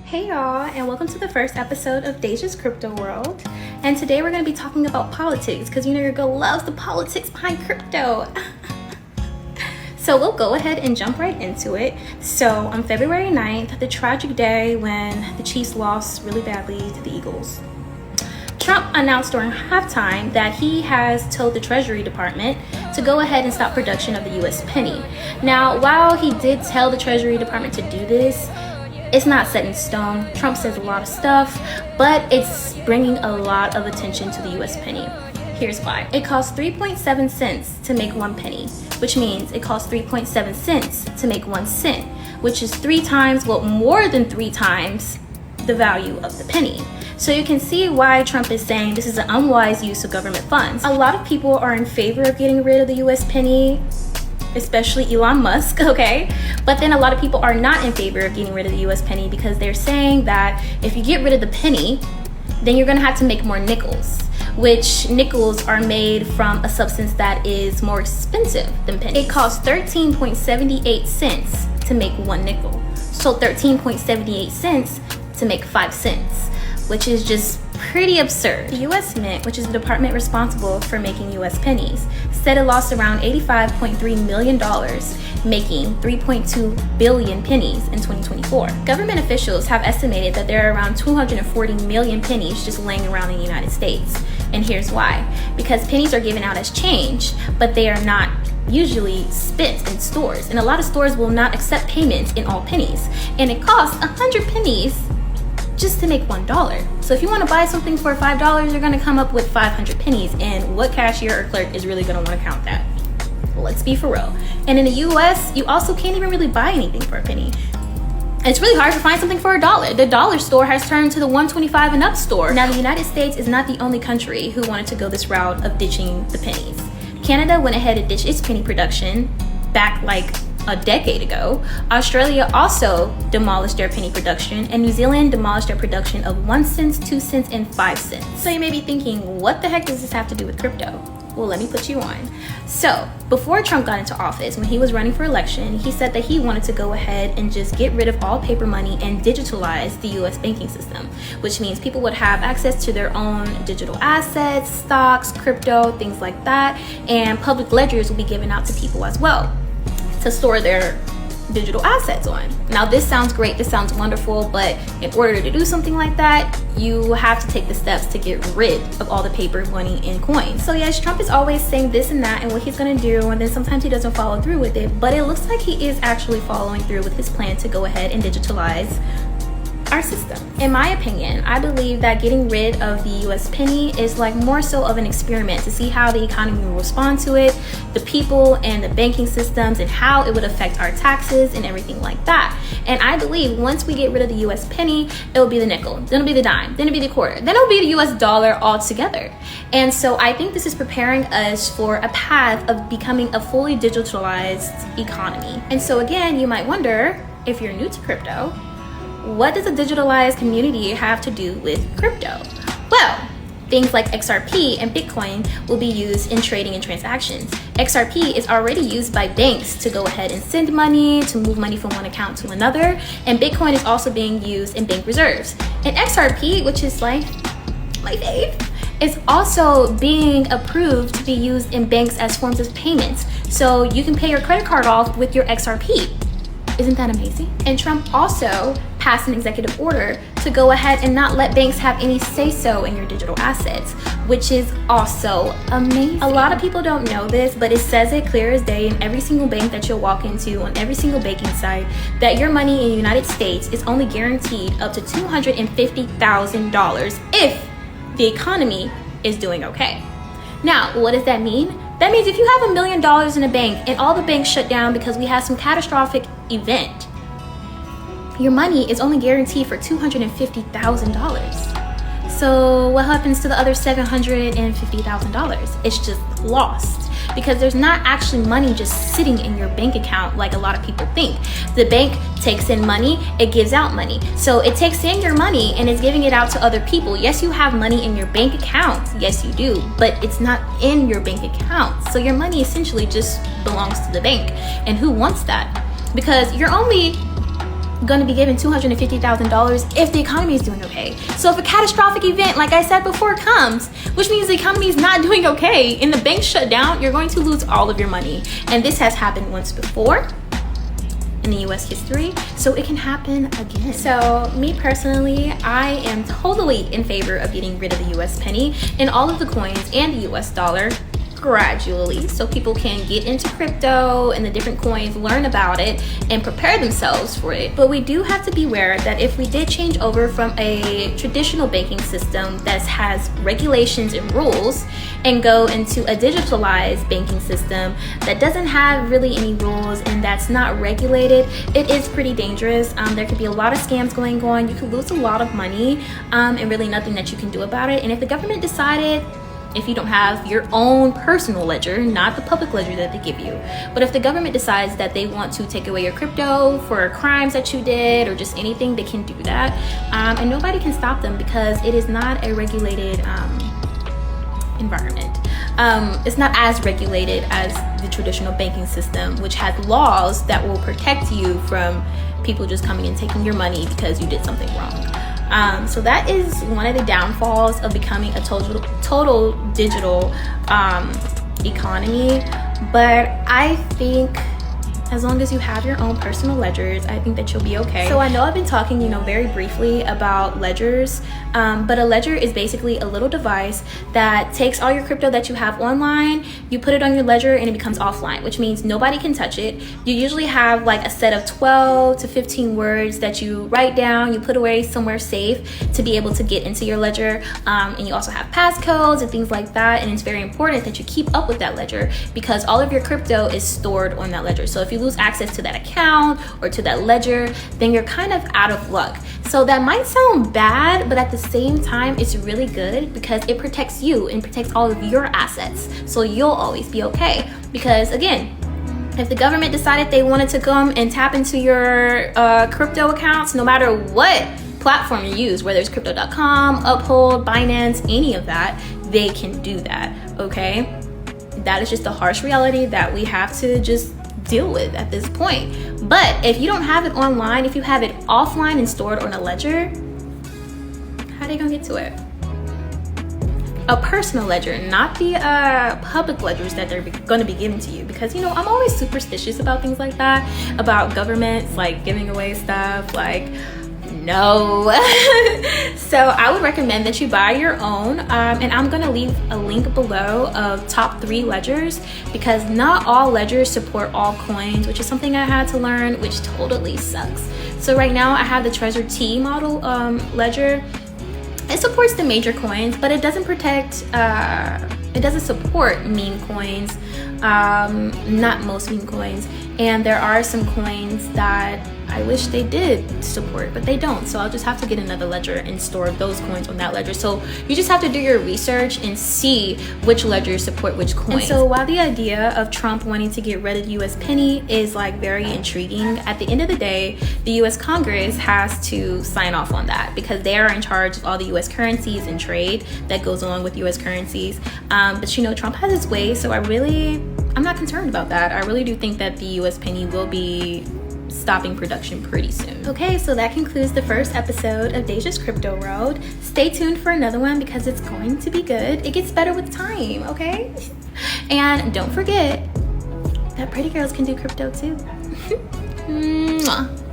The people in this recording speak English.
Hey y'all, and welcome to the first episode of Deja's Crypto World. And today we're going to be talking about politics, because you know your girl loves the politics behind crypto. So we'll go ahead and jump right into it. So on February 9th, the tragic day when the Chiefs lost really badly to the Eagles, Trump announced during halftime that he has told the Treasury Department to go ahead and stop production of the US penny. Now, while he did tell the Treasury Department to do this, it's not set in stone. Trump says a lot of stuff, but it's bringing a lot of attention to the US penny. Here's why. It costs 3.7 cents to make 1 penny, which means it costs 3.7 cents to make 1 cent, which is 3 times, well, more than 3 times the value of the penny. So you can see why Trump is saying this is an unwise use of government funds. A lot of people are in favor of getting rid of the US penny, especially Elon Musk, okay? But then a lot of people are not in favor of getting rid of the US penny because they're saying that if you get rid of the penny, then you're gonna have to make more nickels, which nickels are made from a substance that is more expensive than pennies. It costs 13.78 cents to make 1 nickel. So 13.78 cents to make 5 cents, which is just pretty absurd. The US Mint, which is the department responsible for making US pennies, said it lost around $85.3 million making 3.2 billion pennies in 2024. Government officials have estimated that there are around 240 million pennies just laying around in the United States. And here's why. Because pennies are given out as change, but they are not usually spent in stores. And a lot of stores will not accept payments in all pennies. And it costs 100 pennies just to make $1. So if you want to buy something for $5, you're going to come up with 500 pennies. And what cashier or clerk is really going to want to count that? Let's be for real. And in the US, you also can't even really buy anything for a penny. It's really hard to find something for $1. The dollar store has turned to the 125 and up store. Now, the United States is not the only country who wanted to go this route of ditching the pennies. Canada went ahead and ditched its penny production back like a decade ago. Australia also demolished their penny production, and New Zealand demolished their production of 1 cent, 2 cents, and 5 cents. So you may be thinking, what the heck does this have to do with crypto? Well, let me put you on. So before Trump got into office, when he was running for election, he said that he wanted to go ahead and just get rid of all paper money and digitalize the US banking system, which means people would have access to their own digital assets, stocks, crypto, things like that, and public ledgers will be given out to people as well to store their digital assets on. Now, this sounds great, this sounds wonderful, but in order to do something like that, you have to take the steps to get rid of all the paper money and coins. So yes, Trump is always saying this and that and what he's gonna do, and then sometimes he doesn't follow through with it, but it looks like he is actually following through with his plan to go ahead and digitalize our system. In my opinion, I believe that getting rid of the US penny is like more so of an experiment to see how the economy will respond to it, the people and the banking systems, and how it would affect our taxes and everything like that. And I believe once we get rid of the US penny, it will be the nickel, then it'll be the dime, then it'll be the quarter, then it'll be the US dollar altogether. And so I think this is preparing us for a path of becoming a fully digitalized economy. And so again, you might wonder, if you're new to crypto, what does a digitalized community have to do with crypto? Well, things like XRP and Bitcoin will be used in trading and transactions. XRP is already used by banks to go ahead and send money, to move money from one account to another, and Bitcoin is also being used in bank reserves. And XRP, which is like my fave, is also being approved to be used in banks as forms of payments. So you can pay your credit card off with your XRP. Isn't that amazing? And Trump also passed an executive order to go ahead and not let banks have any say-so in your digital assets, which is also amazing. A lot of people don't know this, but it says it clear as day in every single bank that you'll walk into, on every single banking site, that your money in the United States is only guaranteed up to $250,000 if the economy is doing okay. Now, what does that mean? That means if you have $1 million in a bank and all the banks shut down because we have some catastrophic event, your money is only guaranteed for $250,000. So what happens to the other $750,000? It's just lost, because there's not actually money just sitting in your bank account like a lot of people think. The bank takes in money, it gives out money. So it takes in your money and is giving it out to other people. Yes, you have money in your bank account. Yes, you do, but it's not in your bank account. So your money essentially just belongs to the bank. And who wants that? Because you're only going to be given $250,000 if the economy is doing okay. So if a catastrophic event, like I said before, comes, which means the economy is not doing okay and the banks shut down, you're going to lose all of your money. And this has happened once before in the US history, so it can happen again. So me personally, I am totally in favor of getting rid of the US penny and all of the coins and the US dollar gradually, so people can get into crypto and the different coins, learn about it, and prepare themselves for it. But we do have to be aware that if we did change over from a traditional banking system that has regulations and rules and go into a digitalized banking system that doesn't have really any rules and that's not regulated, it is pretty dangerous. There could be a lot of scams going on. You could lose a lot of money and really nothing that you can do about it. And if the government decided, if you don't have your own personal ledger, not the public ledger that they give you, but if the government decides that they want to take away your crypto for crimes that you did or just anything, they can do that. And nobody can stop them because it is not a regulated environment. It's not as regulated as the traditional banking system, which has laws that will protect you from people just coming and taking your money because you did something wrong. So that is one of the downfalls of becoming a total digital economy. But I think as long as you have your own personal ledgers, I think that you'll be okay. So I know I've been talking, very briefly about ledgers, but a ledger is basically a little device that takes all your crypto that you have online, you put it on your ledger, and it becomes offline, which means nobody can touch it. You usually have like a set of 12 to 15 words that you write down, you put away somewhere safe to be able to get into your ledger, and you also have passcodes and things like that. And it's very important that you keep up with that ledger because all of your crypto is stored on that ledger. So if you lose access to that account or to that ledger, then you're kind of out of luck. So that might sound bad, but at the same time, it's really good because it protects you and protects all of your assets. So you'll always be okay. Because again, if the government decided they wanted to come and tap into your crypto accounts, no matter what platform you use, whether it's crypto.com, Uphold, Binance, any of that, they can do that, okay? That is just the harsh reality that we have to just deal with at this point. But if you don't have it online, if you have it offline and stored on a ledger, how are they gonna get to it? A personal ledger, not the public ledgers that they're going to be given to you, because I'm always superstitious about things like that, about governments like giving away stuff, like no. So I would recommend that you buy your own, and I'm gonna leave a link below of top 3 ledgers, because not all ledgers support all coins, which is something I had to learn, which totally sucks. So right now I have the Treasure T model ledger. It supports the major coins, but it doesn't it doesn't support meme coins, not most meme coins. And there are some coins that I wish they did support, but they don't. So I'll just have to get another ledger and store those coins on that ledger. So you just have to do your research and see which ledgers support which coins. And so while the idea of Trump wanting to get rid of the US penny is like very intriguing, at the end of the day, the US Congress has to sign off on that because they are in charge of all the US currencies and trade that goes on with US currencies. But Trump has his way, so I'm not concerned about that. I really do think that the US penny will be stopping production pretty soon. Okay, so that concludes the first episode of Deja's Crypto World. Stay tuned for another one because it's going to be good. It gets better with time, okay? And don't forget that pretty girls can do crypto too. Mwah.